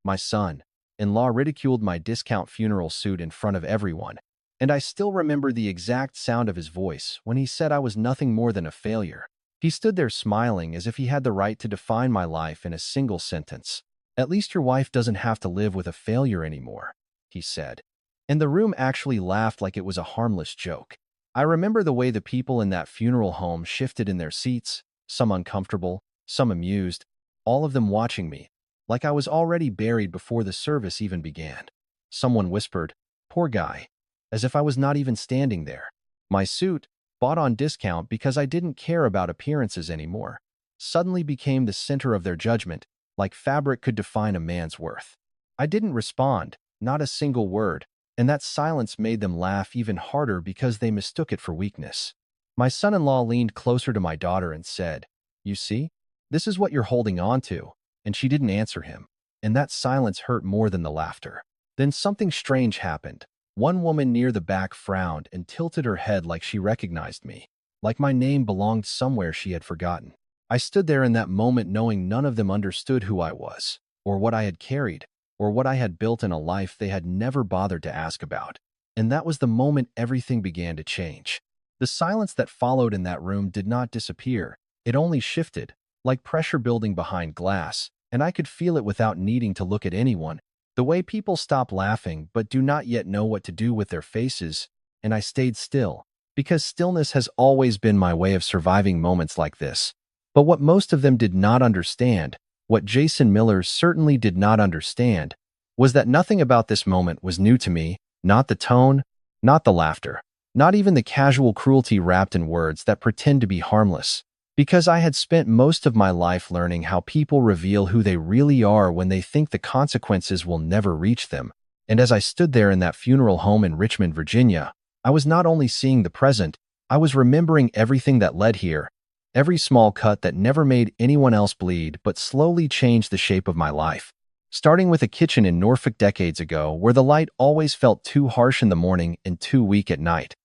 My son-in-law ridiculed my discount funeral suit in front of everyone, and I still remember the exact sound of his voice when he said I was nothing more than a failure. He stood there smiling as if he had the right to define my life in a single sentence. "At least your wife doesn't have to live with a failure anymore," he said. And the room actually laughed like it was a harmless joke. I remember the way the people in that funeral home shifted in their seats, some uncomfortable, some amused, all of them watching me, like I was already buried before the service even began. Someone whispered, "Poor guy," as if I was not even standing there. My suit, bought on discount because I didn't care about appearances anymore, suddenly became the center of their judgment, like fabric could define a man's worth. I didn't respond, not a single word, and that silence made them laugh even harder because they mistook it for weakness. My son-in-law leaned closer to my daughter and said, "You see, this is what you're holding on to," and she didn't answer him, and that silence hurt more than the laughter. Then something strange happened. One woman near the back frowned and tilted her head like she recognized me, like my name belonged somewhere she had forgotten. I stood there in that moment knowing none of them understood who I was, or what I had carried, or what I had built in a life they had never bothered to ask about. And that was the moment everything began to change. The silence that followed in that room did not disappear. It only shifted, like pressure building behind glass, and I could feel it without needing to look at anyone. The way people stop laughing but do not yet know what to do with their faces, and I stayed still, because stillness has always been my way of surviving moments like this. But what most of them did not understand, what Jason Miller certainly did not understand, was that nothing about this moment was new to me, not the tone, not the laughter, not even the casual cruelty wrapped in words that pretend to be harmless. Because I had spent most of my life learning how people reveal who they really are when they think the consequences will never reach them. And as I stood there in that funeral home in Richmond, Virginia, I was not only seeing the present, I was remembering everything that led here, every small cut that never made anyone else bleed but slowly changed the shape of my life. Starting with a kitchen in Norfolk decades ago where the light always felt too harsh in the morning and too weak at night.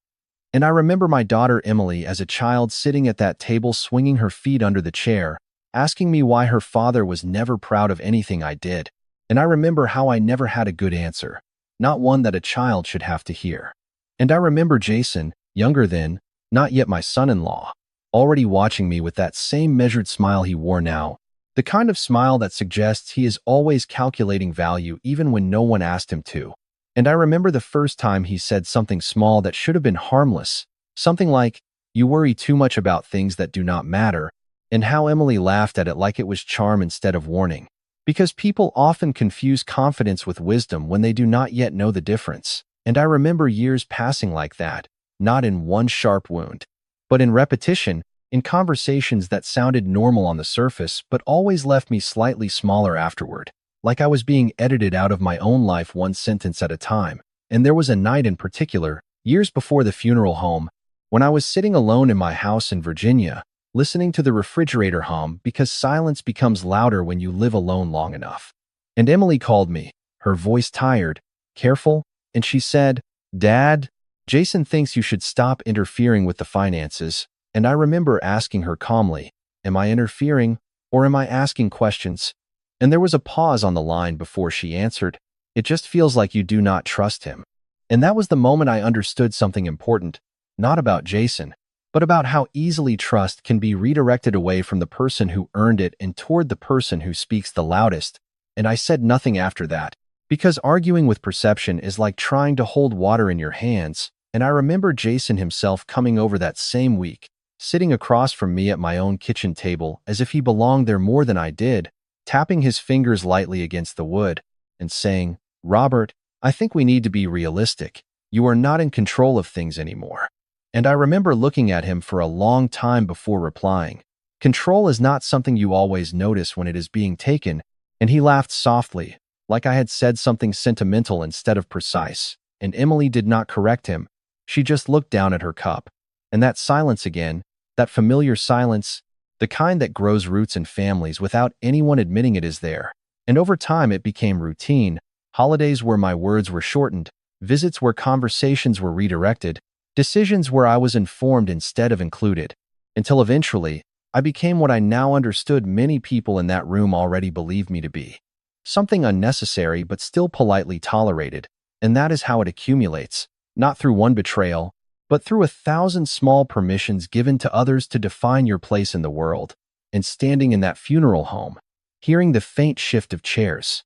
And I remember my daughter Emily as a child sitting at that table swinging her feet under the chair, asking me why her father was never proud of anything I did. And I remember how I never had a good answer, not one that a child should have to hear. And I remember Jason, younger then, not yet my son-in-law, already watching me with that same measured smile he wore now, the kind of smile that suggests he is always calculating value even when no one asked him to. And I remember the first time he said something small that should have been harmless, something like, "You worry too much about things that do not matter," and how Emily laughed at it like it was charm instead of warning. Because people often confuse confidence with wisdom when they do not yet know the difference. And I remember years passing like that, not in one sharp wound, but in repetition, in conversations that sounded normal on the surface but always left me slightly smaller afterward, like I was being edited out of my own life one sentence at a time. And there was a night in particular, years before the funeral home, when I was sitting alone in my house in Virginia, listening to the refrigerator hum because silence becomes louder when you live alone long enough. And Emily called me, her voice tired, careful, and she said, "Dad, Jason thinks you should stop interfering with the finances." And I remember asking her calmly, "Am I interfering, or am I asking questions?" And there was a pause on the line before she answered, "It just feels like you do not trust him." And that was the moment I understood something important, not about Jason, but about how easily trust can be redirected away from the person who earned it and toward the person who speaks the loudest. And I said nothing after that, because arguing with perception is like trying to hold water in your hands. And I remember Jason himself coming over that same week, sitting across from me at my own kitchen table as if he belonged there more than I did, tapping his fingers lightly against the wood, and saying, "Robert, I think we need to be realistic. You are not in control of things anymore." And I remember looking at him for a long time before replying, "Control is not something you always notice when it is being taken," and he laughed softly, like I had said something sentimental instead of precise, and Emily did not correct him. She just looked down at her cup. And that silence again, that familiar silence, the kind that grows roots in families without anyone admitting it is there. And over time it became routine, holidays where my words were shortened, visits where conversations were redirected, decisions where I was informed instead of included, until eventually I became what I now understood many people in that room already believed me to be. something unnecessary but still politely tolerated, and that is how it accumulates, not through one betrayal, but through 1,000 small permissions given to others to define your place in the world. And standing in that funeral home, hearing the faint shift of chairs,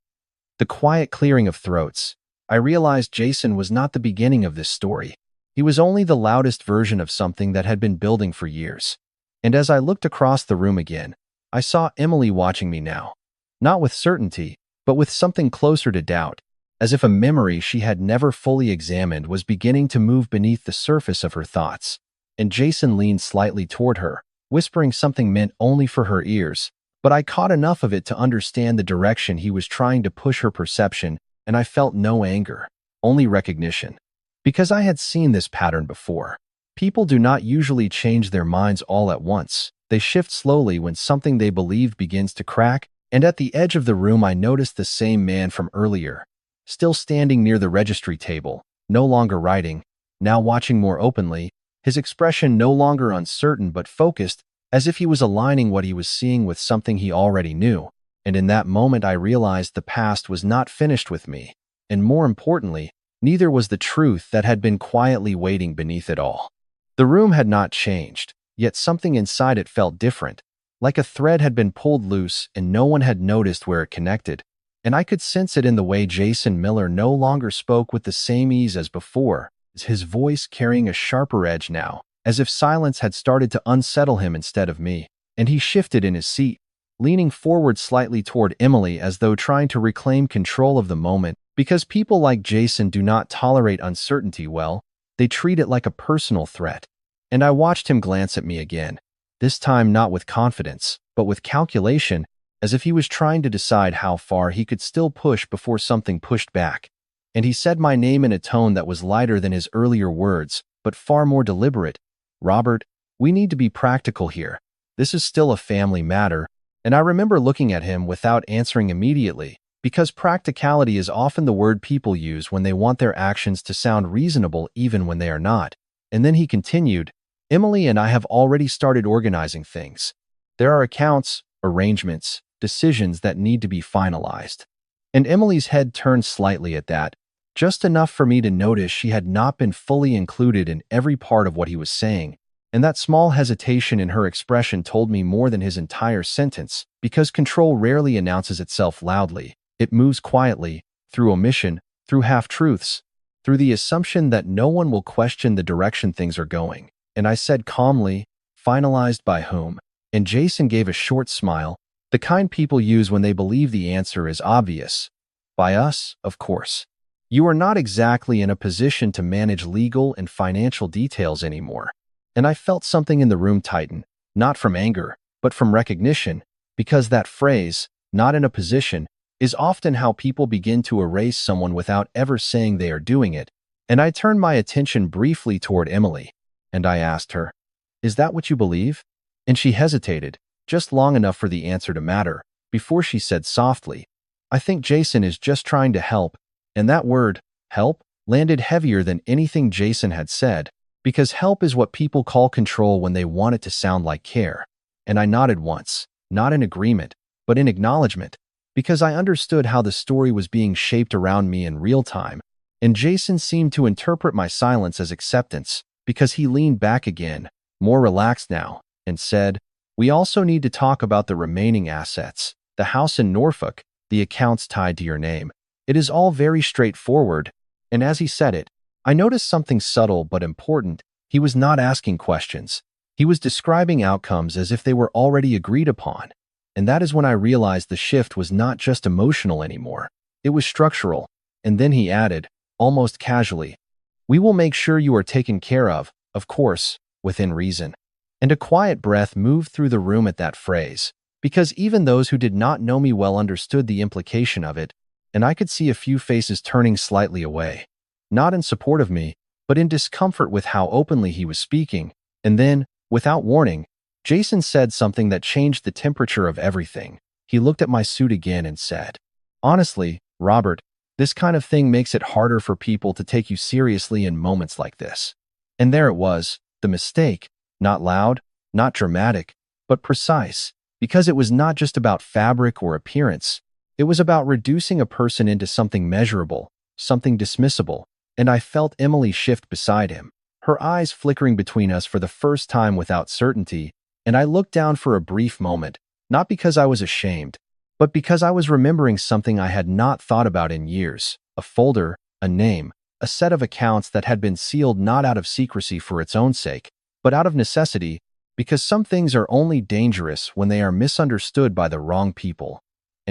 the quiet clearing of throats, I realized Jason was not the beginning of this story. He was only the loudest version of something that had been building for years. And as I looked across the room again, I saw Emily watching me now. Not with certainty, but with something closer to doubt, as if a memory she had never fully examined was beginning to move beneath the surface of her thoughts. And Jason leaned slightly toward her, whispering something meant only for her ears, but I caught enough of it to understand the direction he was trying to push her perception, and I felt no anger, only recognition. Because I had seen this pattern before. People do not usually change their minds all at once. They shift slowly when something they believed begins to crack, and at the edge of the room I noticed the same man from earlier, still standing near the registry table, no longer writing, now watching more openly, his expression no longer uncertain but focused, as if he was aligning what he was seeing with something he already knew. And in that moment I realized the past was not finished with me, and more importantly, neither was the truth that had been quietly waiting beneath it all. The room had not changed, yet something inside it felt different, like a thread had been pulled loose and no one had noticed where it connected. And I could sense it in the way Jason Miller no longer spoke with the same ease as before, his voice carrying a sharper edge now, as if silence had started to unsettle him instead of me. And he shifted in his seat, leaning forward slightly toward Emily as though trying to reclaim control of the moment, because people like Jason do not tolerate uncertainty well, they treat it like a personal threat. And I watched him glance at me again, this time not with confidence, but with calculation, as if he was trying to decide how far he could still push before something pushed back. And he said my name in a tone that was lighter than his earlier words, but far more deliberate. Robert, we need to be practical here. This is still a family matter. And I remember looking at him without answering immediately, because practicality is often the word people use when they want their actions to sound reasonable even when they are not. And then he continued, Emily and I have already started organizing things. There are accounts, arrangements, decisions that need to be finalized. And Emily's head turned slightly at that, just enough for me to notice she had not been fully included in every part of what he was saying. And that small hesitation in her expression told me more than his entire sentence, because control rarely announces itself loudly. It moves quietly, through omission, through half-truths, through the assumption that no one will question the direction things are going. And I said calmly, finalized by whom? And Jason gave a short smile, the kind people use when they believe the answer is obvious. By us, of course. You are not exactly in a position to manage legal and financial details anymore. And I felt something in the room tighten, not from anger, but from recognition, because that phrase, not in a position, is often how people begin to erase someone without ever saying they are doing it. And I turned my attention briefly toward Emily, and I asked her, is that what you believe? And she hesitated, just long enough for the answer to matter, before she said softly, I think Jason is just trying to help. And that word, help, landed heavier than anything Jason had said, because help is what people call control when they want it to sound like care. And I nodded once, not in agreement, but in acknowledgement, because I understood how the story was being shaped around me in real time. And Jason seemed to interpret my silence as acceptance, because he leaned back again, more relaxed now, and said, we also need to talk about the remaining assets, the house in Norfolk, the accounts tied to your name. It is all very straightforward. And as he said it, I noticed something subtle but important. He was not asking questions. He was describing outcomes as if they were already agreed upon. And that is when I realized the shift was not just emotional anymore. It was structural. And then he added, almost casually, we will make sure you are taken care of course, within reason. And a quiet breath moved through the room at that phrase, because even those who did not know me well understood the implication of it, and I could see a few faces turning slightly away. Not in support of me, but in discomfort with how openly he was speaking. And then, without warning, Jason said something that changed the temperature of everything. He looked at my suit again and said, honestly, Robert, this kind of thing makes it harder for people to take you seriously in moments like this. And there it was, the mistake, not loud, not dramatic, but precise, because it was not just about fabric or appearance. It was about reducing a person into something measurable, something dismissible, and I felt Emily shift beside him, her eyes flickering between us for the first time without certainty, and I looked down for a brief moment, not because I was ashamed, but because I was remembering something I had not thought about in years, a folder, a name, a set of accounts that had been sealed not out of secrecy for its own sake, but out of necessity, because some things are only dangerous when they are misunderstood by the wrong people.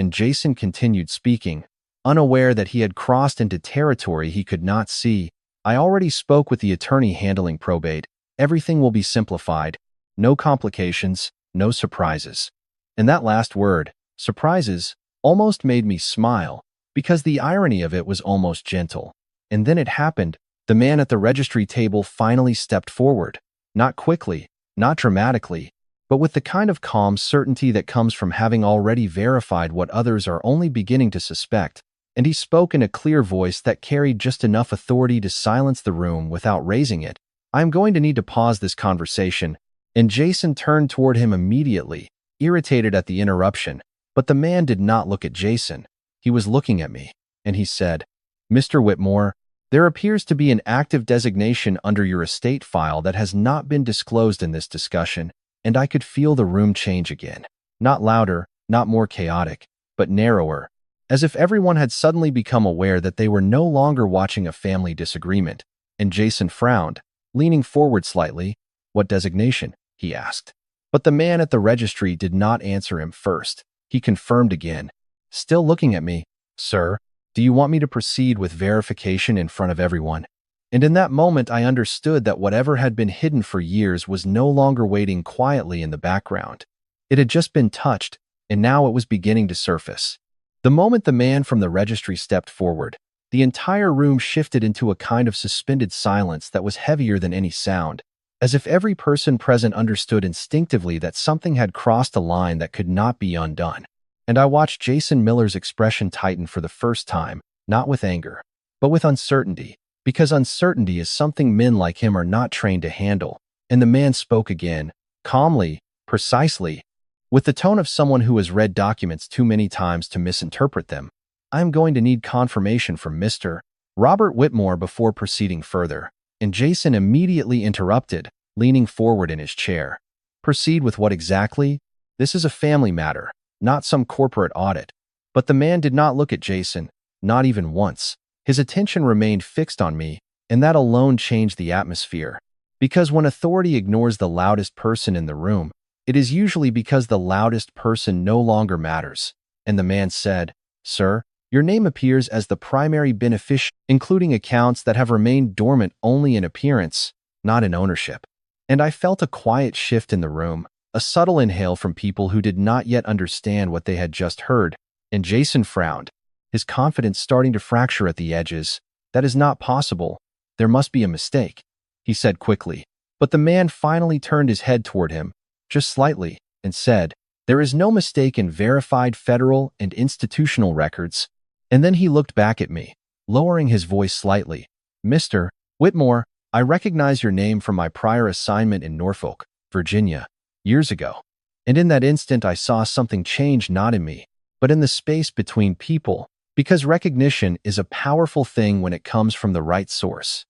And Jason continued speaking, unaware that he had crossed into territory he could not see. I already spoke with the attorney handling probate. Everything will be simplified. No complications, no surprises. And that last word, surprises, almost made me smile, because the irony of it was almost gentle. And then it happened. The man at the registry table finally stepped forward. Not quickly, not dramatically, but with the kind of calm certainty that comes from having already verified what others are only beginning to suspect. And he spoke in a clear voice that carried just enough authority to silence the room without raising it. I'm going to need to pause this conversation. And Jason turned toward him immediately, irritated at the interruption. But the man did not look at Jason. He was looking at me, and he said, Mr. Whitmore, there appears to be an active designation under your estate file that has not been disclosed in this discussion, and I could feel the room change again. Not louder, not more chaotic, but narrower, as if everyone had suddenly become aware that they were no longer watching a family disagreement. And Jason frowned, leaning forward slightly. What designation? He asked. But the man at the registry did not answer him first. He confirmed again, still looking at me. Sir, do you want me to proceed with verification in front of everyone? And in that moment I understood that whatever had been hidden for years was no longer waiting quietly in the background. It had just been touched, and now it was beginning to surface. The moment the man from the registry stepped forward, the entire room shifted into a kind of suspended silence that was heavier than any sound, as if every person present understood instinctively that something had crossed a line that could not be undone. And I watched Jason Miller's expression tighten for the first time, not with anger, but with uncertainty, because uncertainty is something men like him are not trained to handle. And the man spoke again, calmly, precisely, with the tone of someone who has read documents too many times to misinterpret them. I am going to need confirmation from Mr. Robert Whitmore before proceeding further. And Jason immediately interrupted, leaning forward in his chair. Proceed with what exactly? This is a family matter, not some corporate audit. But the man did not look at Jason, not even once. His attention remained fixed on me, and that alone changed the atmosphere. Because when authority ignores the loudest person in the room, it is usually because the loudest person no longer matters. And the man said, Sir, your name appears as the primary beneficiary, including accounts that have remained dormant only in appearance, not in ownership. And I felt a quiet shift in the room, a subtle inhale from people who did not yet understand what they had just heard. And Jason frowned, his confidence starting to fracture at the edges. That is not possible. There must be a mistake, he said quickly. But the man finally turned his head toward him, just slightly, and said, There is no mistake in verified federal and institutional records. And then he looked back at me, lowering his voice slightly. Mr. Whitmore, I recognize your name from my prior assignment in Norfolk, Virginia, years ago. And in that instant I saw something change not in me, but in the space between people, because recognition is a powerful thing when it comes from the right source.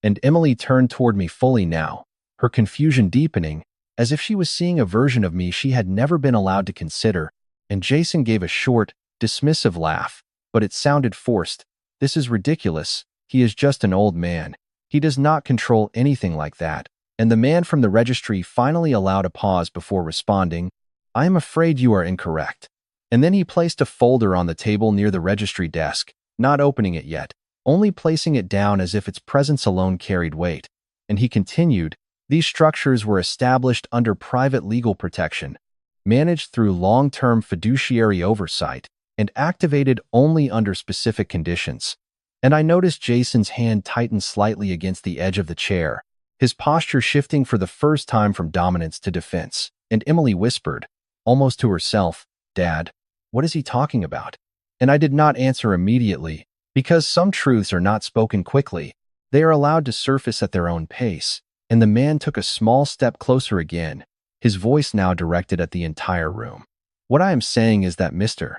And Emily turned toward me fully now, her confusion deepening, as if she was seeing a version of me she had never been allowed to consider. And Jason gave a short, dismissive laugh. But it sounded forced. This is ridiculous. He is just an old man. He does not control anything like that. And the man from the registry finally allowed a pause before responding, I am afraid you are incorrect. And then he placed a folder on the table near the registry desk, not opening it yet, only placing it down as if its presence alone carried weight. And he continued, These structures were established under private legal protection, managed through long-term fiduciary oversight, and activated only under specific conditions. And I noticed Jason's hand tighten slightly against the edge of the chair, his posture shifting for the first time from dominance to defense. And Emily whispered, almost to herself, Dad, what is he talking about? And I did not answer immediately, because some truths are not spoken quickly. They are allowed to surface at their own pace. And the man took a small step closer again, his voice now directed at the entire room. What I am saying is that Mr.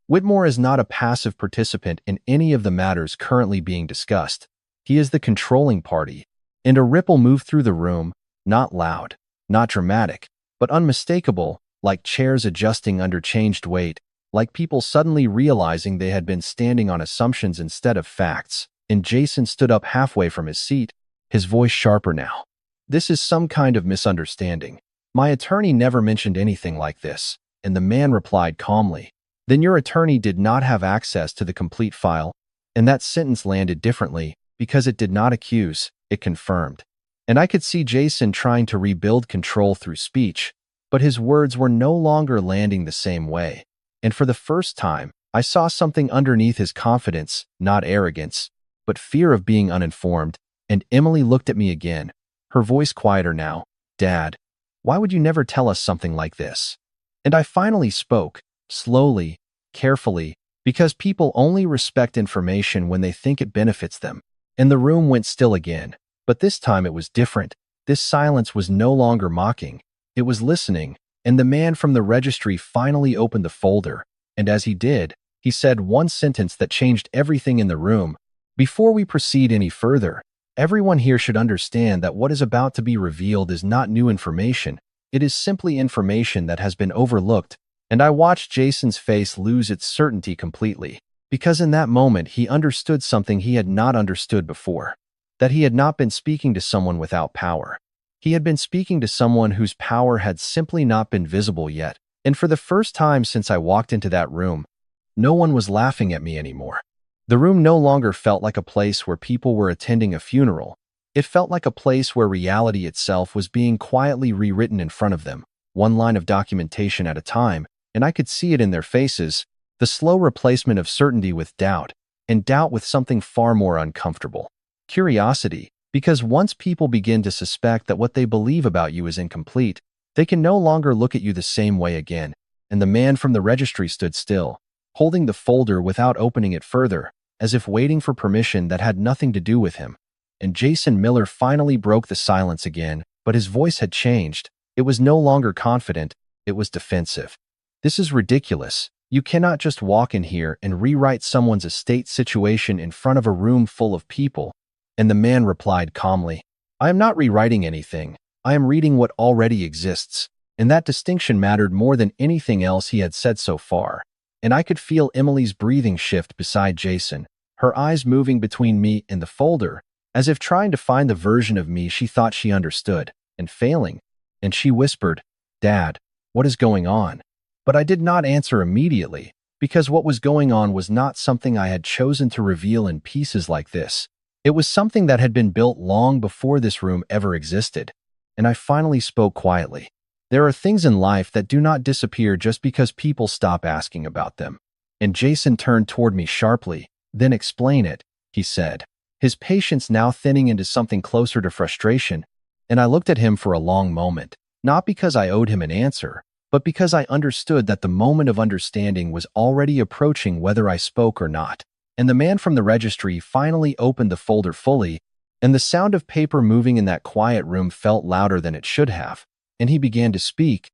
Whitmore is not a passive participant in any of the matters currently being discussed. He is the controlling party. And a ripple moved through the room, not loud, not dramatic, but unmistakable, like chairs adjusting under changed weight, like people suddenly realizing they had been standing on assumptions instead of facts. And Jason stood up halfway from his seat, his voice sharper now. This is some kind of misunderstanding. My attorney never mentioned anything like this. And the man replied calmly, then your attorney did not have access to the complete file. And that sentence landed differently because it did not accuse, it confirmed. And I could see Jason trying to rebuild control through speech, but his words were no longer landing the same way. And for the first time, I saw something underneath his confidence, not arrogance, but fear of being uninformed. And Emily looked at me again, her voice quieter now. Dad, why would you never tell us something like this? And I finally spoke, slowly, carefully, because people only respect information when they think it benefits them. And the room went still again. But this time it was different. This silence was no longer mocking. It was listening, and the man from the registry finally opened the folder. And as he did, he said one sentence that changed everything in the room. Before we proceed any further, everyone here should understand that what is about to be revealed is not new information. It is simply information that has been overlooked. And I watched Jason's face lose its certainty completely, because in that moment he understood something he had not understood before. That he had not been speaking to someone without power. He had been speaking to someone whose power had simply not been visible yet. And for the first time since I walked into that room, no one was laughing at me anymore. The room no longer felt like a place where people were attending a funeral. It felt like a place where reality itself was being quietly rewritten in front of them, one line of documentation at a time, and I could see it in their faces, the slow replacement of certainty with doubt, and doubt with something far more uncomfortable. Curiosity, because once people begin to suspect that what they believe about you is incomplete, they can no longer look at you the same way again. And the man from the registry stood still, holding the folder without opening it further, as if waiting for permission that had nothing to do with him. And Jason Miller finally broke the silence again, but his voice had changed. It was no longer confident, it was defensive. This is ridiculous. You cannot just walk in here and rewrite someone's estate situation in front of a room full of people. And the man replied calmly, I am not rewriting anything. I am reading what already exists. And that distinction mattered more than anything else he had said so far. And I could feel Emily's breathing shift beside Jason, her eyes moving between me and the folder, as if trying to find the version of me she thought she understood, and failing. And she whispered, Dad, what is going on? But I did not answer immediately, because what was going on was not something I had chosen to reveal in pieces like this. It was something that had been built long before this room ever existed. And I finally spoke quietly. There are things in life that do not disappear just because people stop asking about them. And Jason turned toward me sharply. Then explain it, he said, his patience now thinning into something closer to frustration. And I looked at him for a long moment, not because I owed him an answer, but because I understood that the moment of understanding was already approaching whether I spoke or not. And the man from the registry finally opened the folder fully, and the sound of paper moving in that quiet room felt louder than it should have, and he began to speak.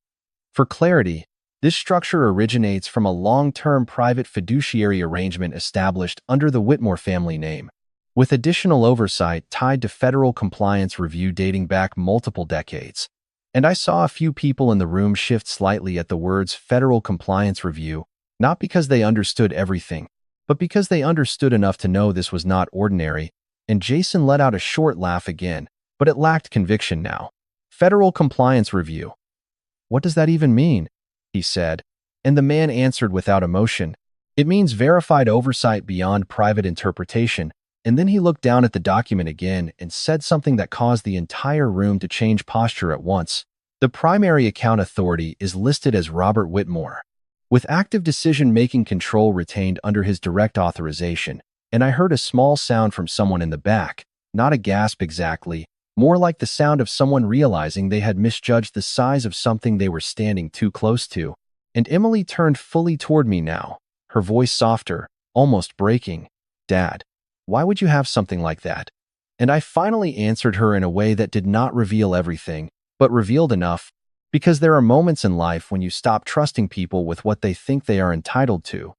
For clarity, this structure originates from a long-term private fiduciary arrangement established under the Whitmore family name, with additional oversight tied to federal compliance review dating back multiple decades. And I saw a few people in the room shift slightly at the words federal compliance review, not because they understood everything, but because they understood enough to know this was not ordinary. And Jason let out a short laugh again, but it lacked conviction now. Federal compliance review. What does that even mean? He said, and the man answered without emotion. It means verified oversight beyond private interpretation. And then he looked down at the document again and said something that caused the entire room to change posture at once. The primary account authority is listed as Robert Whitmore, with active decision-making control retained under his direct authorization. And I heard a small sound from someone in the back, not a gasp exactly, more like the sound of someone realizing they had misjudged the size of something they were standing too close to. And Emily turned fully toward me now, her voice softer, almost breaking. Dad, why would you have something like that? And I finally answered her in a way that did not reveal everything, but revealed enough, because there are moments in life when you stop trusting people with what they think they are entitled to.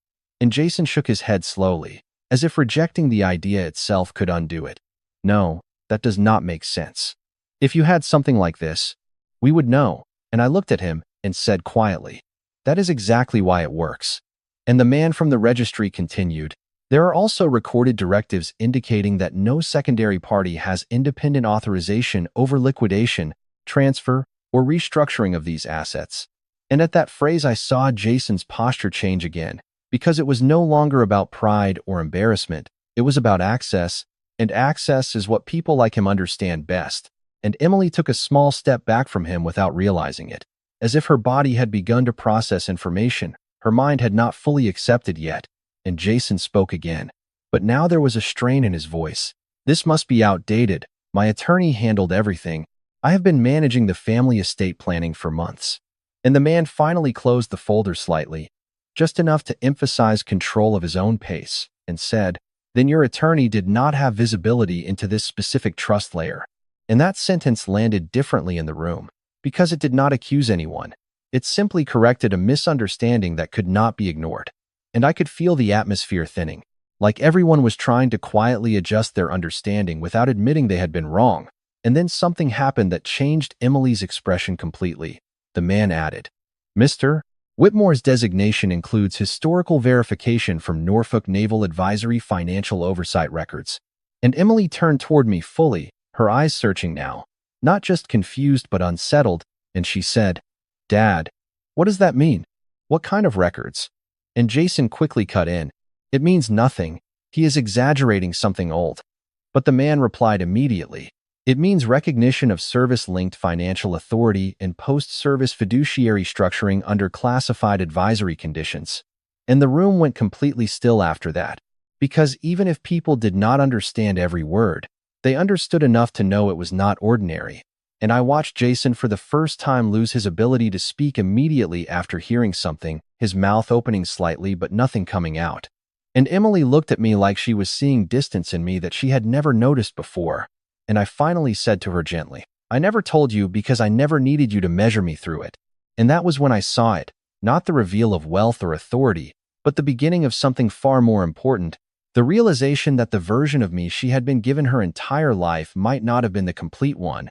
And Jason shook his head slowly, as if rejecting the idea itself could undo it. No, that does not make sense. If you had something like this, we would know. And I looked at him and said quietly, that is exactly why it works. And the man from the registry continued, there are also recorded directives indicating that no secondary party has independent authorization over liquidation, transfer, or restructuring of these assets. And at that phrase I saw Jason's posture change again, because it was no longer about pride or embarrassment, it was about access, and access is what people like him understand best. And Emily took a small step back from him without realizing it, as if her body had begun to process information her mind had not fully accepted yet. And Jason spoke again. But now there was a strain in his voice. This must be outdated. My attorney handled everything. I have been managing the family estate planning for months. And the man finally closed the folder slightly, just enough to emphasize control of his own pace, and said, then your attorney did not have visibility into this specific trust layer. And that sentence landed differently in the room, because it did not accuse anyone. It simply corrected a misunderstanding that could not be ignored. And I could feel the atmosphere thinning, like everyone was trying to quietly adjust their understanding without admitting they had been wrong. And then something happened that changed Emily's expression completely. The man added, Mr. Whitmore's designation includes historical verification from Norfolk Naval Advisory financial oversight records. And Emily turned toward me fully, her eyes searching now, not just confused but unsettled, and she said, Dad, what does that mean? What kind of records? And Jason quickly cut in, it means nothing. He is exaggerating something old. But the man replied immediately, it means recognition of service-linked financial authority and post-service fiduciary structuring under classified advisory conditions. And the room went completely still after that, because even if people did not understand every word, they understood enough to know it was not ordinary. And I watched Jason for the first time lose his ability to speak immediately after hearing something, his mouth opening slightly but nothing coming out. And Emily looked at me like she was seeing distance in me that she had never noticed before. And I finally said to her gently, I never told you because I never needed you to measure me through it. And that was when I saw it, not the reveal of wealth or authority, but the beginning of something far more important, the realization that the version of me she had been given her entire life might not have been the complete one.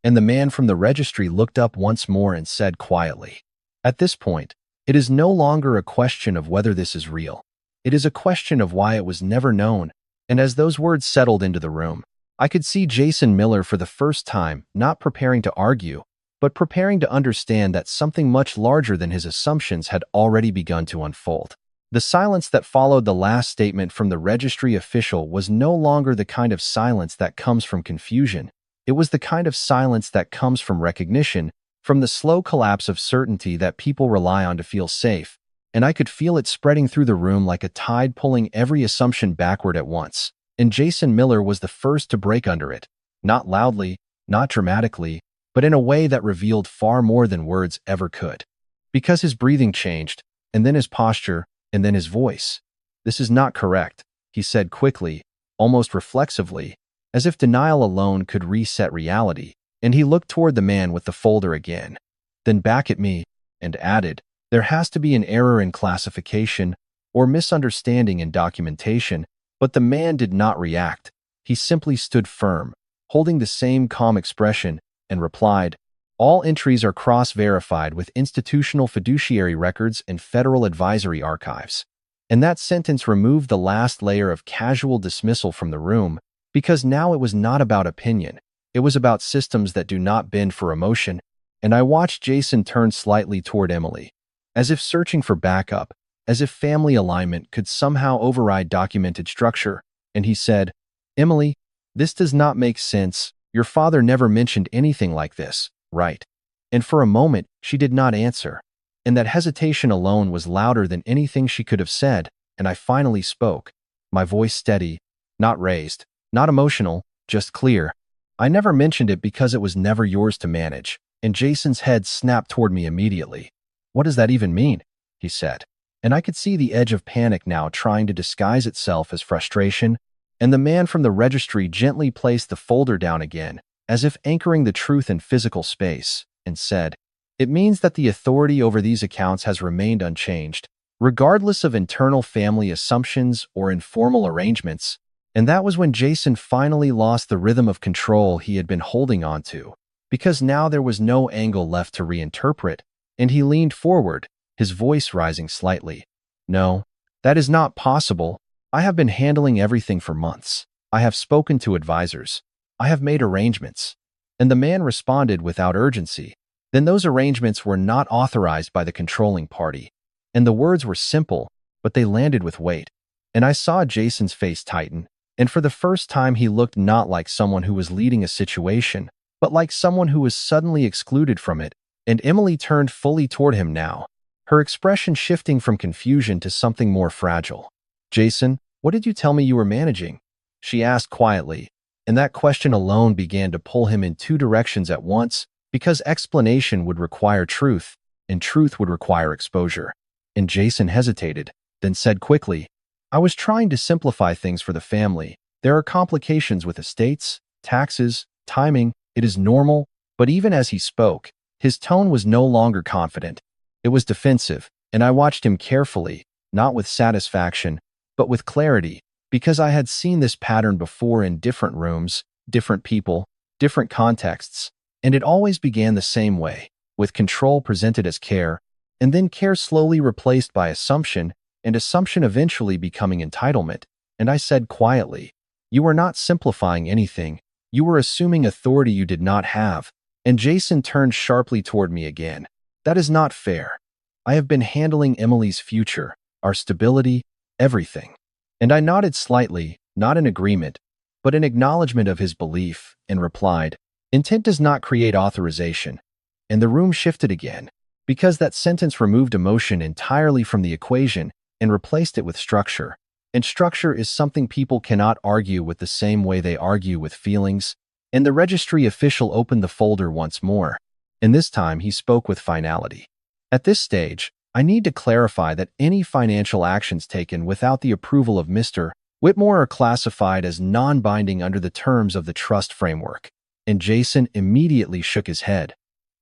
And the man from the registry looked up once more and said quietly, at this point, it is no longer a question of whether this is real. It is a question of why it was never known. And as those words settled into the room, I could see Jason Miller for the first time, not preparing to argue, but preparing to understand that something much larger than his assumptions had already begun to unfold. The silence that followed the last statement from the registry official was no longer the kind of silence that comes from confusion. It was the kind of silence that comes from recognition, from the slow collapse of certainty that people rely on to feel safe. And I could feel it spreading through the room like a tide pulling every assumption backward at once. And Jason Miller was the first to break under it, not loudly, not dramatically, but in a way that revealed far more than words ever could. Because his breathing changed, and then his posture, and then his voice. This is not correct, he said quickly, almost reflexively, as if denial alone could reset reality, and he looked toward the man with the folder again, then back at me, and added, there has to be an error in classification or misunderstanding in documentation. But the man did not react. He simply stood firm, holding the same calm expression, and replied, all entries are cross-verified with institutional fiduciary records and federal advisory archives. And that sentence removed the last layer of casual dismissal from the room, because now it was not about opinion. It was about systems that do not bend for emotion. And I watched Jason turn slightly toward Emily, as if searching for backup, as if family alignment could somehow override documented structure, and he said, Emily, this does not make sense. Your father never mentioned anything like this, right? And for a moment, she did not answer, and that hesitation alone was louder than anything she could have said, and I finally spoke, my voice steady, not raised, not emotional, just clear. I never mentioned it because it was never yours to manage, and Jason's head snapped toward me immediately. What does that even mean? He said. And I could see the edge of panic now trying to disguise itself as frustration, and the man from the registry gently placed the folder down again, as if anchoring the truth in physical space, and said, it means that the authority over these accounts has remained unchanged, regardless of internal family assumptions or informal arrangements. And that was when Jason finally lost the rhythm of control he had been holding onto, because now there was no angle left to reinterpret, and he leaned forward, his voice rising slightly. No, that is not possible. I have been handling everything for months. I have spoken to advisors. I have made arrangements. And the man responded without urgency. Then those arrangements were not authorized by the controlling party. And the words were simple, but they landed with weight. And I saw Jason's face tighten, and for the first time he looked not like someone who was leading a situation, but like someone who was suddenly excluded from it. And Emily turned fully toward him now, her expression shifting from confusion to something more fragile. "Jason, what did you tell me you were managing?" she asked quietly, and that question alone began to pull him in two directions at once, because explanation would require truth, and truth would require exposure. And Jason hesitated, then said quickly, "I was trying to simplify things for the family. There are complications with estates, taxes, timing. It is normal." But even as he spoke, his tone was no longer confident. It was defensive, and I watched him carefully, not with satisfaction, but with clarity, because I had seen this pattern before in different rooms, different people, different contexts, and it always began the same way, with control presented as care, and then care slowly replaced by assumption, and assumption eventually becoming entitlement. And I said quietly, "You are not simplifying anything. You were assuming authority you did not have." And Jason turned sharply toward me again. "That is not fair. I have been handling Emily's future, our stability, everything." And I nodded slightly, not in agreement, but in acknowledgement of his belief, and replied, "Intent does not create authorization." And the room shifted again, because that sentence removed emotion entirely from the equation and replaced it with structure. And structure is something people cannot argue with the same way they argue with feelings. And the registry official opened the folder once more, and this time he spoke with finality. "At this stage, I need to clarify that any financial actions taken without the approval of Mr. Whitmore are classified as non-binding under the terms of the trust framework." And Jason immediately shook his head.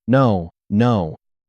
No,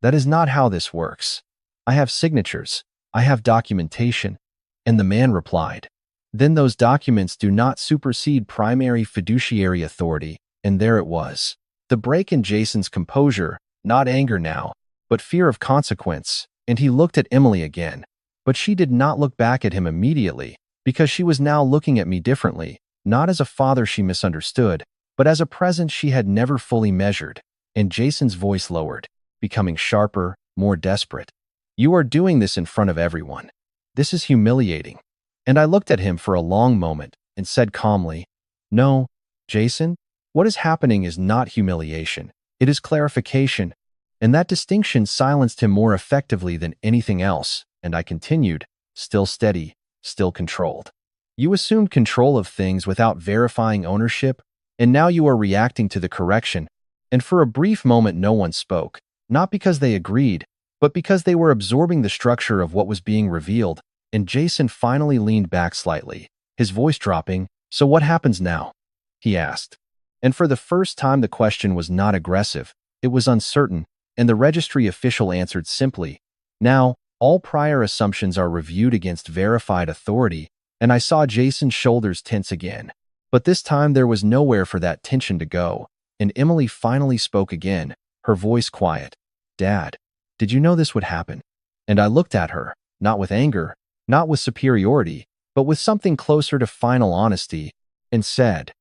that is not how this works. I have signatures. I have documentation." And the man replied, "Then those documents do not supersede primary fiduciary authority." And there it was. The break in Jason's composure, not anger now, but fear of consequence, and he looked at Emily again. But she did not look back at him immediately, because she was now looking at me differently, not as a father she misunderstood, but as a presence she had never fully measured. And Jason's voice lowered, becoming sharper, more desperate. "You are doing this in front of everyone. This is humiliating." And I looked at him for a long moment and said calmly, "No, Jason, what is happening is not humiliation. It is clarification." And that distinction silenced him more effectively than anything else, and I continued, still steady, still controlled. "You assumed control of things without verifying ownership, and now you are reacting to the correction." And for a brief moment no one spoke, not because they agreed, but because they were absorbing the structure of what was being revealed. And Jason finally leaned back slightly, his voice dropping. "So what happens now?" he asked. And for the first time the question was not aggressive, it was uncertain, and the registry official answered simply, "Now, all prior assumptions are reviewed against verified authority." And I saw Jason's shoulders tense again. But this time there was nowhere for that tension to go, and Emily finally spoke again, her voice quiet. "Dad, did you know this would happen?" And I looked at her, not with anger, not with superiority, but with something closer to final honesty, and said,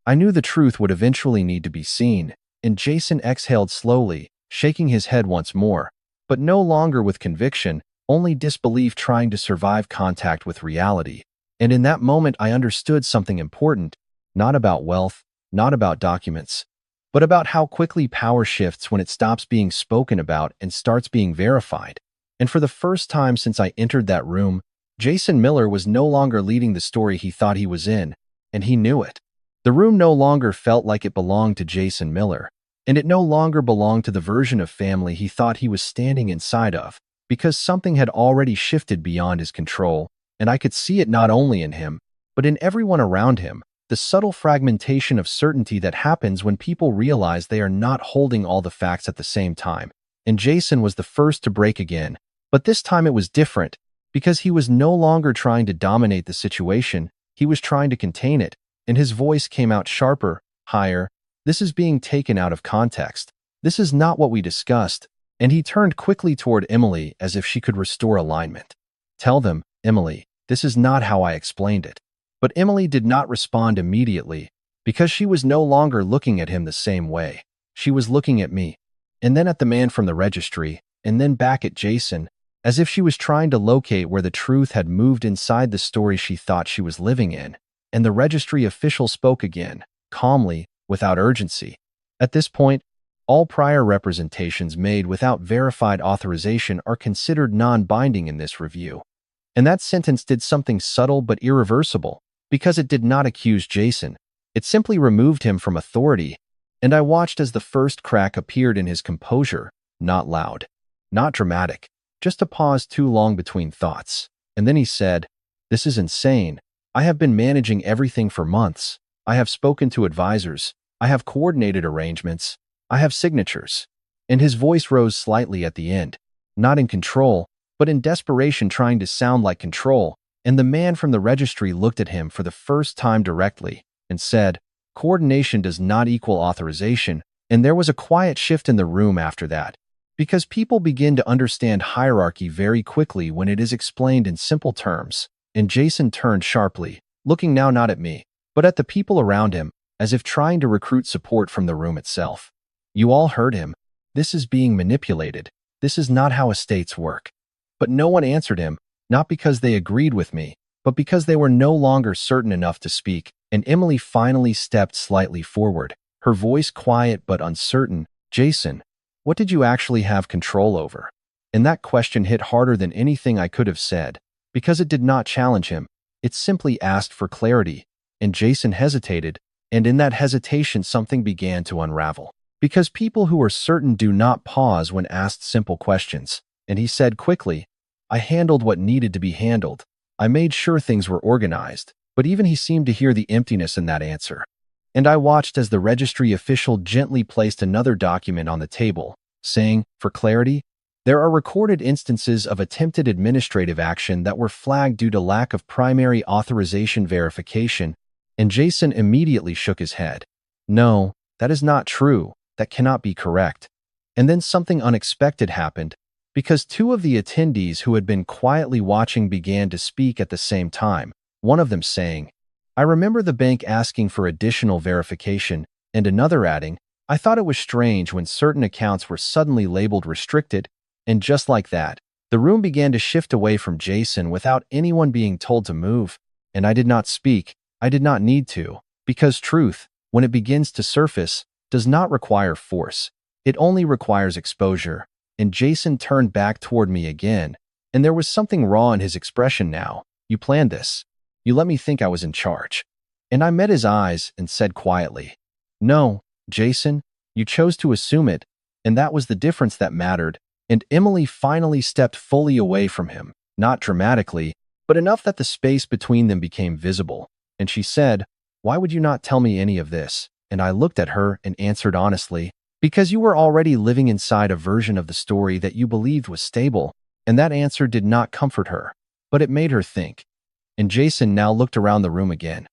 "I knew the truth would eventually need to be seen." And Jason exhaled slowly, shaking his head once more, but no longer with conviction, only disbelief trying to survive contact with reality. And in that moment I understood something important, not about wealth, not about documents, but about how quickly power shifts when it stops being spoken about and starts being verified. And for the first time since I entered that room, Jason Miller was no longer leading the story he thought he was in, and he knew it. The room no longer felt like it belonged to Jason Miller, and it no longer belonged to the version of family he thought he was standing inside of, because something had already shifted beyond his control, and I could see it not only in him, but in everyone around him, the subtle fragmentation of certainty that happens when people realize they are not holding all the facts at the same time. And Jason was the first to break again, but this time it was different, because he was no longer trying to dominate the situation, he was trying to contain it, and his voice came out sharper, higher. This is being taken out of context. This is not what we discussed. And he turned quickly toward Emily as if she could restore alignment. Tell them, Emily, this is not how I explained it. But Emily did not respond immediately because she was no longer looking at him the same way. She was looking at me, and then at the man from the registry, and then back at Jason, as if she was trying to locate where the truth had moved inside the story she thought she was living in. And the registry official spoke again, calmly, without urgency. At this point, all prior representations made without verified authorization are considered non-binding in this review. And that sentence did something subtle but irreversible, because it did not accuse Jason. It simply removed him from authority, and I watched as the first crack appeared in his composure, not loud, not dramatic, just a pause too long between thoughts. And then he said, "This is insane. I have been managing everything for months. I have spoken to advisors. I have coordinated arrangements. I have signatures." And his voice rose slightly at the end, not in control, but in desperation trying to sound like control. And the man from the registry looked at him for the first time directly and said, "Coordination does not equal authorization." And there was a quiet shift in the room after that, because people begin to understand hierarchy very quickly when it is explained in simple terms. And Jason turned sharply, looking now not at me, but at the people around him, as if trying to recruit support from the room itself. You all heard him. This is being manipulated. This is not how estates work. But no one answered him, not because they agreed with me, but because they were no longer certain enough to speak. And Emily finally stepped slightly forward, her voice quiet but uncertain. "Jason, what did you actually have control over?" And that question hit harder than anything I could have said, because it did not challenge him. It simply asked for clarity. And Jason hesitated, and in that hesitation something began to unravel. Because people who are certain do not pause when asked simple questions. And he said quickly, "I handled what needed to be handled. I made sure things were organized." But even he seemed to hear the emptiness in that answer. And I watched as the registry official gently placed another document on the table, saying, "For clarity, there are recorded instances of attempted administrative action that were flagged due to lack of primary authorization verification." And Jason immediately shook his head. "No, that is not true. That cannot be correct." And then something unexpected happened, because two of the attendees who had been quietly watching began to speak at the same time, one of them saying, "I remember the bank asking for additional verification," and another adding, "I thought it was strange when certain accounts were suddenly labeled restricted." And just like that, the room began to shift away from Jason without anyone being told to move. And I did not speak. I did not need to, because truth, when it begins to surface, does not require force. It only requires exposure. And Jason turned back toward me again, and there was something raw in his expression now. "You planned this. You let me think I was in charge." And I met his eyes and said quietly, "No, Jason, you chose to assume it, and that was the difference that mattered." And Emily finally stepped fully away from him, not dramatically, but enough that the space between them became visible. And she said, "Why would you not tell me any of this?" And I looked at her and answered honestly, "Because you were already living inside a version of the story that you believed was stable." And that answer did not comfort her, but it made her think. And Jason now looked around the room again.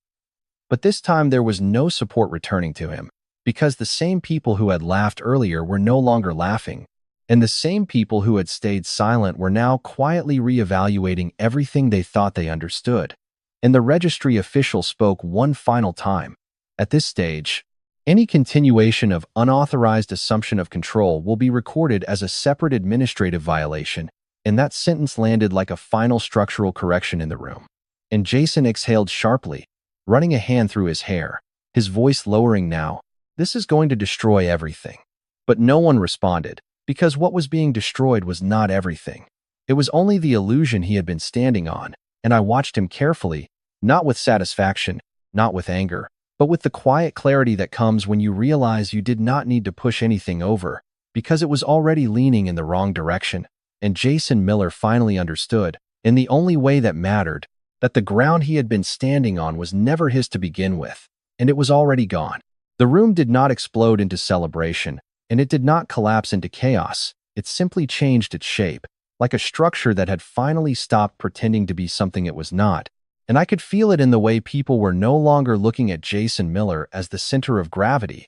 But this time there was no support returning to him, because the same people who had laughed earlier were no longer laughing, and the same people who had stayed silent were now quietly reevaluating everything they thought they understood. And the registry official spoke one final time. "At this stage, any continuation of unauthorized assumption of control will be recorded as a separate administrative violation." And that sentence landed like a final structural correction in the room. And Jason exhaled sharply, running a hand through his hair, his voice lowering now. "This is going to destroy everything." But no one responded, because what was being destroyed was not everything. It was only the illusion he had been standing on, and I watched him carefully, not with satisfaction, not with anger, but with the quiet clarity that comes when you realize you did not need to push anything over, because it was already leaning in the wrong direction. And Jason Miller finally understood, in the only way that mattered, that the ground he had been standing on was never his to begin with, and it was already gone. The room did not explode into celebration, and it did not collapse into chaos. It simply changed its shape, like a structure that had finally stopped pretending to be something it was not. And I could feel it in the way people were no longer looking at Jason Miller as the center of gravity,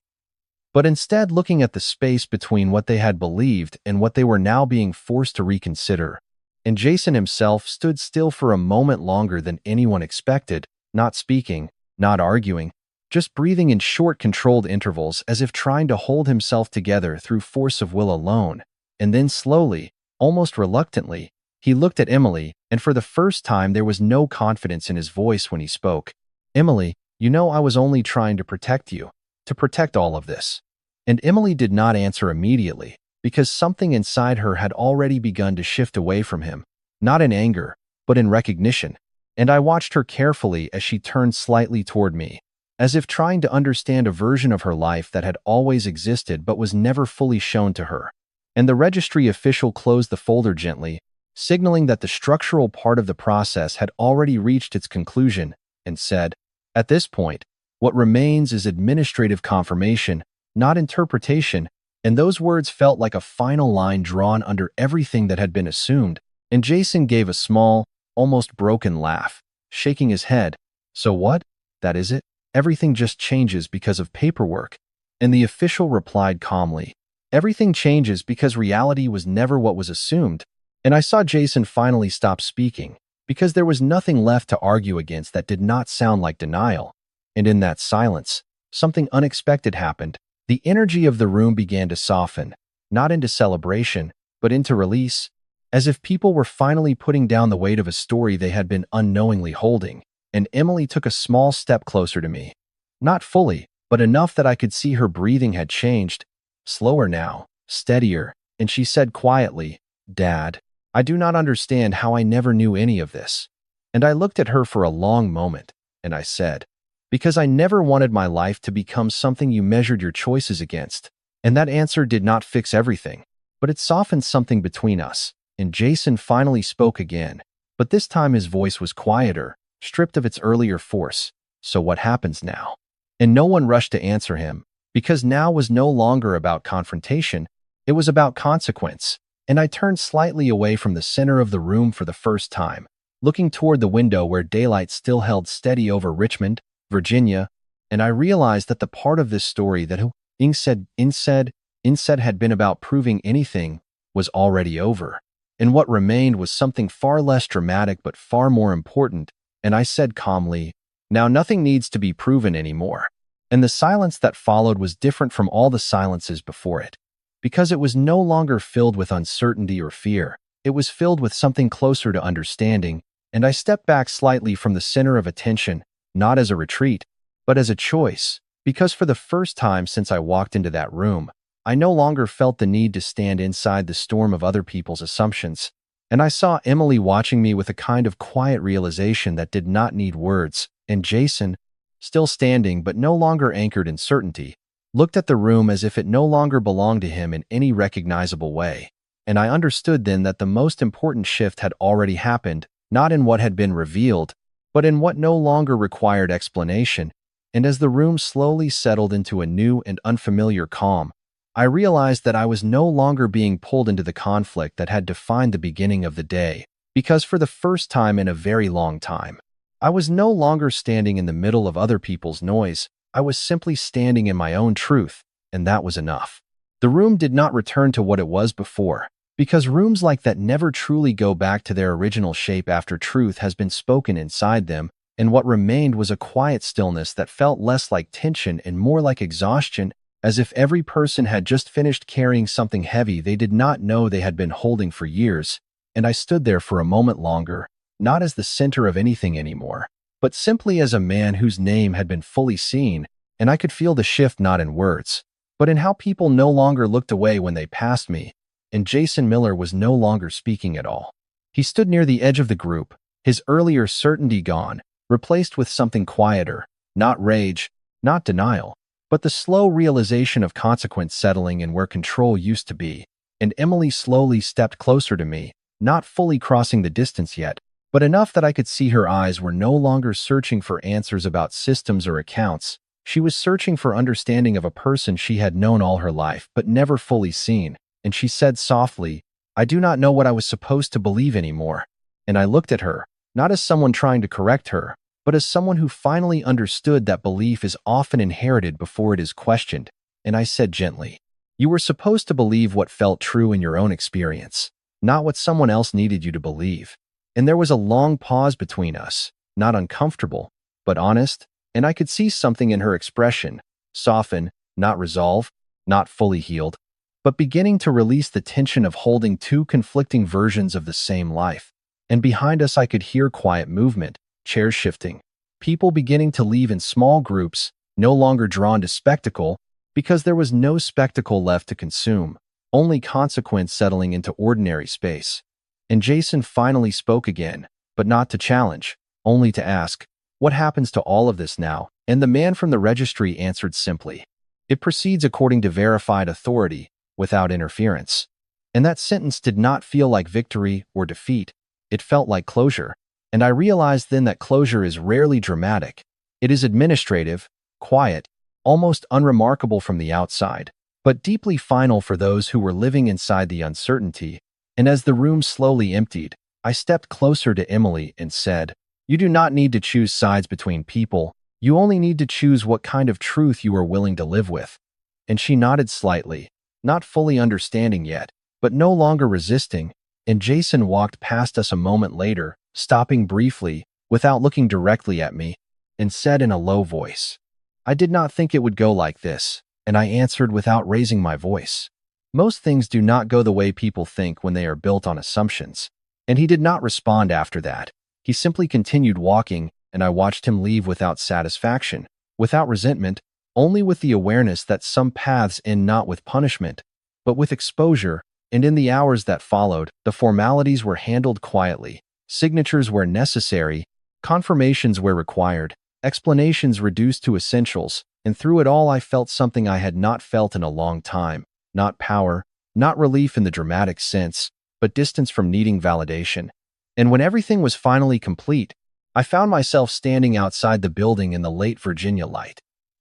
but instead looking at the space between what they had believed and what they were now being forced to reconsider. And Jason himself stood still for a moment longer than anyone expected, not speaking, not arguing, just breathing in short, controlled intervals as if trying to hold himself together through force of will alone. And then slowly, almost reluctantly, he looked at Emily, and for the first time there was no confidence in his voice when he spoke. "Emily, you know I was only trying to protect you, to protect all of this." And Emily did not answer immediately, because something inside her had already begun to shift away from him, not in anger, but in recognition. And I watched her carefully as she turned slightly toward me, as if trying to understand a version of her life that had always existed but was never fully shown to her. And the registry official closed the folder gently, signaling that the structural part of the process had already reached its conclusion, and said, "At this point, what remains is administrative confirmation, not interpretation." And those words felt like a final line drawn under everything that had been assumed. And Jason gave a small, almost broken laugh, shaking his head. "So what? That is it? Everything just changes because of paperwork." And the official replied calmly, "Everything changes because reality was never what was assumed." And I saw Jason finally stop speaking, because there was nothing left to argue against that did not sound like denial. And in that silence, something unexpected happened. The energy of the room began to soften, not into celebration, but into release, as if people were finally putting down the weight of a story they had been unknowingly holding. And Emily took a small step closer to me. Not fully, but enough that I could see her breathing had changed, slower now, steadier, and she said quietly, "Dad, I do not understand how I never knew any of this." And I looked at her for a long moment, and I said, "Because I never wanted my life to become something you measured your choices against." And that answer did not fix everything, but it softened something between us. And Jason finally spoke again, but this time his voice was quieter, stripped of its earlier force. "So what happens now?" And no one rushed to answer him, because now was no longer about confrontation, it was about consequence. And I turned slightly away from the center of the room for the first time, looking toward the window where daylight still held steady over Richmond, Virginia, and I realized that the part of this story that instead had been about proving anything was already over. And what remained was something far less dramatic but far more important. And I said calmly, "Now nothing needs to be proven anymore." And the silence that followed was different from all the silences before it, because it was no longer filled with uncertainty or fear. It was filled with something closer to understanding, and I stepped back slightly from the center of attention, not as a retreat, but as a choice, because for the first time since I walked into that room, I no longer felt the need to stand inside the storm of other people's assumptions. And I saw Emily watching me with a kind of quiet realization that did not need words, and Jason, still standing but no longer anchored in certainty, looked at the room as if it no longer belonged to him in any recognizable way. And I understood then that the most important shift had already happened, not in what had been revealed, but in what no longer required explanation. And as the room slowly settled into a new and unfamiliar calm, I realized that I was no longer being pulled into the conflict that had defined the beginning of the day, because for the first time in a very long time, I was no longer standing in the middle of other people's noise. I was simply standing in my own truth, and that was enough. The room did not return to what it was before, because rooms like that never truly go back to their original shape after truth has been spoken inside them, and what remained was a quiet stillness that felt less like tension and more like exhaustion, as if every person had just finished carrying something heavy they did not know they had been holding for years. And I stood there for a moment longer, not as the center of anything anymore, but simply as a man whose name had been fully seen, and I could feel the shift not in words, but in how people no longer looked away when they passed me, and Jason Miller was no longer speaking at all. He stood near the edge of the group, his earlier certainty gone, replaced with something quieter, not rage, not denial, but the slow realization of consequence settling in where control used to be. And Emily slowly stepped closer to me, not fully crossing the distance yet, but enough that I could see her eyes were no longer searching for answers about systems or accounts. She was searching for understanding of a person she had known all her life but never fully seen. And she said softly, I do not know what I was supposed to believe anymore. And I looked at her, not as someone trying to correct her, but as someone who finally understood that belief is often inherited before it is questioned. And I said gently, "You were supposed to believe what felt true in your own experience, not what someone else needed you to believe." And there was a long pause between us, not uncomfortable, but honest, and I could see something in her expression, soften, not resolve, not fully healed, but beginning to release the tension of holding two conflicting versions of the same life. And behind us I could hear quiet movement, chairs shifting, people beginning to leave in small groups, no longer drawn to spectacle, because there was no spectacle left to consume, only consequence settling into ordinary space. And Jason finally spoke again, but not to challenge, only to ask, "What happens to all of this now?" And the man from the registry answered simply, "It proceeds according to verified authority, without interference." And that sentence did not feel like victory or defeat. It felt like closure. And I realized then that closure is rarely dramatic. It is administrative, quiet, almost unremarkable from the outside, but deeply final for those who were living inside the uncertainty. And as the room slowly emptied, I stepped closer to Emily and said, "You do not need to choose sides between people. You only need to choose what kind of truth you are willing to live with." And she nodded slightly, not fully understanding yet, but no longer resisting. And Jason walked past us a moment later, stopping briefly, without looking directly at me, and said in a low voice, "I did not think it would go like this." And I answered without raising my voice, "Most things do not go the way people think when they are built on assumptions." And he did not respond after that. He simply continued walking, and I watched him leave without satisfaction, without resentment, only with the awareness that some paths end not with punishment, but with exposure. And in the hours that followed, the formalities were handled quietly, signatures where necessary, confirmations where required, explanations reduced to essentials, and through it all I felt something I had not felt in a long time, not power, not relief in the dramatic sense, but distance from needing validation. And when everything was finally complete, I found myself standing outside the building in the late Virginia light.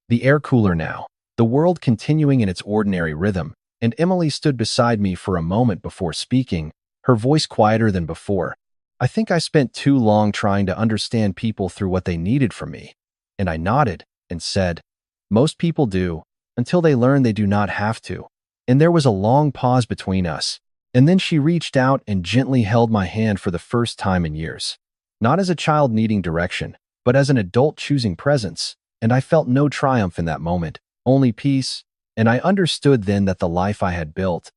The air cooler now, the world continuing in its ordinary rhythm, and Emily stood beside me for a moment before speaking, her voice quieter than before. "I think I spent too long trying to understand people through what they needed from me." And I nodded and said, "Most people do, until they learn they do not have to." And there was a long pause between us, and then she reached out and gently held my hand for the first time in years. Not as a child needing direction, but as an adult choosing presence. And I felt no triumph in that moment, only peace. And I understood then that the life I had built,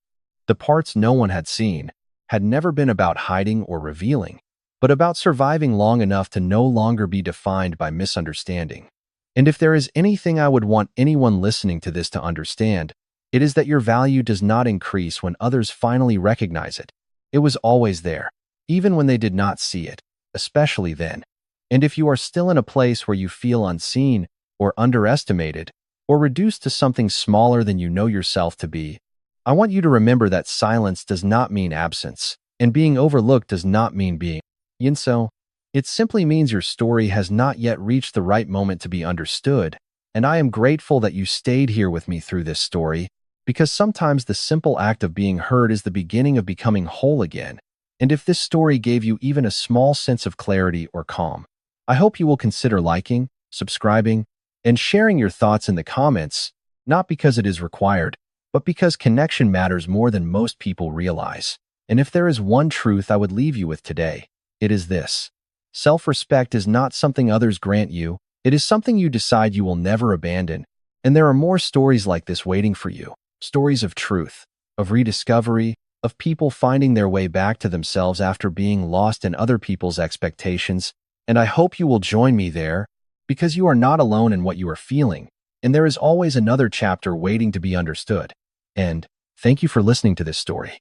the parts no one had seen, had never been about hiding or revealing, but about surviving long enough to no longer be defined by misunderstanding. And if there is anything I would want anyone listening to this to understand, it is that your value does not increase when others finally recognize it. It was always there, even when they did not see it, especially then. And if you are still in a place where you feel unseen or underestimated, or reduced to something smaller than you know yourself to be, I want you to remember that silence does not mean absence, and being overlooked does not mean being yinso. It simply means your story has not yet reached the right moment to be understood, and I am grateful that you stayed here with me through this story, because sometimes the simple act of being heard is the beginning of becoming whole again. And if this story gave you even a small sense of clarity or calm, I hope you will consider liking, subscribing, and sharing your thoughts in the comments, not because it is required, but because connection matters more than most people realize. And if there is one truth I would leave you with today, it is this: self-respect is not something others grant you, it is something you decide you will never abandon. And there are more stories like this waiting for you, stories of truth, of rediscovery, of people finding their way back to themselves after being lost in other people's expectations. And I hope you will join me there, because you are not alone in what you are feeling, and there is always another chapter waiting to be understood. And thank you for listening to this story.